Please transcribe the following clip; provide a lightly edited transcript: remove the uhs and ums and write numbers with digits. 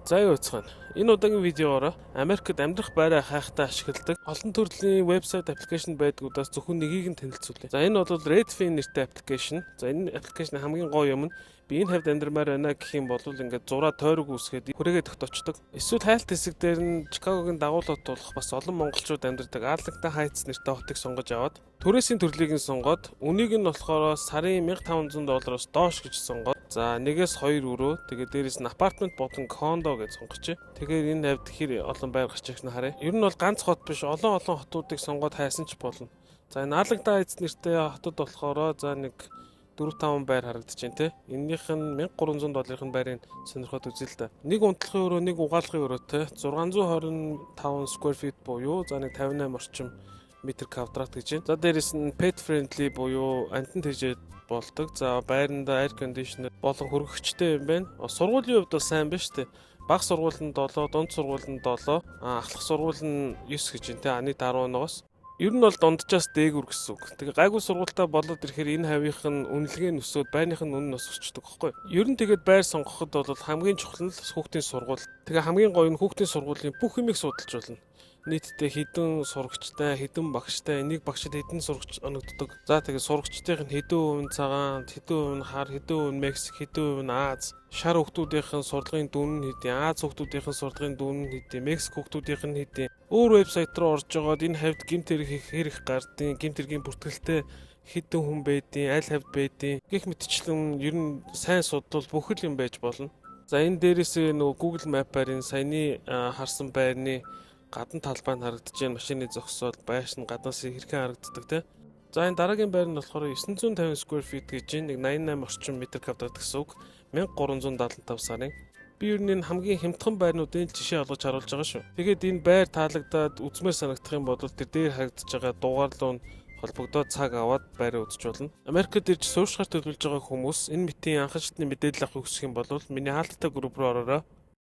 За юу уцхан. Энэ удаагийн видеогоор Америкт амьдрах байраа хайхтаа ашигладаг олон төрлийн вебсайт аппликейшн байдгуудаас зөвхөн нэгийг нь танилцуулъя. За энэ бол Redfin нэртэй аппликейшн. За энэ аппликейшны хамгийн гоё юм нь би энэ хавьд амьдрмаар байна гэх юм бол ингээд зураа тойрог үүсгээд хүрээгээ тогтоочдог. Эсвэл хайлт хэсэг дээр нь Чикагогийн дагуулууд тулах бас олон монголчууд амьдардаг Arlington Heights нэртэй хотыг сонгож аваад түрээсийн төрлийг нь сонгоод үнийг нь болохоор сарын $1500 доош гэж сонгоод за 1-2 өрөө тэгээд дээрээс нь апартмент болон кондо гэж сонгочих. Тэгэхээр энэ хавьд хэр олон байр гарч ирэх нь харъя. Ер нь бол ганц хот биш олон хотуудыг сонгоод хайсан ч болно. За энэ Arlington Heights нэртэй хотод болохоор за нэг 4-5 байр харагдаж байна те. Эннийх нь $1300-ын байрыг сонирхоод үзье л да. Нэг унтлахын өрөө, нэг угаалгын өрөө те. 625 square feet буюу за нэг 58 орчим метр квадрат гэж байна. За дээрэс нь pet friendly буюу амтан тэжээд болдог. За байранда air conditioner болон хөргөгчтэй юм байна. Сургуулийн хувьд бол сайн байна шүү дээ. Бага сургууль нь 7, дунд сургууль нь 7, ахлах сургууль нь 9 гэж байна те. Анид 11-оос. Ер нь бол дунджаас дээгүр гэсэн үг. Тэгээ гайгүй сургуультай болоод ирэхээр энэ хавийнх нь үнэлгээ нь өсөөд байрных нь үнэ нь өсөждөг байхгүй. Ер нь тэгээд байр сонгоход бол хамгийн чухал нь хүүхдийн сургууль. Тэгээ хамгийн гоё нь хүүхдийн сургуулийн бүх юмыг судалж болно. Нийтдээ хэдэн сурагчтай, хэдэн багштай, нэг багшид хэдэн сурагч оногддог. За тэгээд сурагчдын хэдэн хувь нь цагаан, хэдэн хувь нь хар, хэдэн хувь нь Мексик, хэдэн хувь нь Аз. Шар хүүхдүүдийн сурлагын дүн нь хэдийн, Аз хүүхдүүдийн сурлагын дүн нь хэдийн, Мексик хүүхдүүдийн нь хэдийн. Өөр вебсайт руу орж жоод энэ хавьд гэмт хэрэг гардыг, гэмт хэргийн бүртгэлтэй хэдэн хүн байдیں, аль хавьд байдیں. Гэх мэтчлэн ер нь сайн судвал бүх л юм байж болно. За энэ дээрээс нөгөө Google Map-аар энэ саяны харсан байрны гадна талбай нь харагдаж байна. Машины зогсоол, байш нь гаднаас хэрхэн харагддаг те. За энэ дараагийн байр нь болохоор 950 square feet гэж нэг 88 орчим метр квадрат гэсэн үг. 1375 сарын. Би ер нь хамгийн хямдхан байрнуудын жишээ олгож харуулж байгаа шүү. Тэгээд энэ байр таалагдаад үзмээр санагдах юм бол тэр дээр харагдаж байгаа дугаарлуу нь холбогдоод цаг аваад байраа үзэж болно. Америкт ирж суурьшгаар төлөвлөж байгаа хүмүүс энэ мэтийн анхан шатны мэдээлэл авах хүсэх юм бол миний хаалттай групп руу ороорой.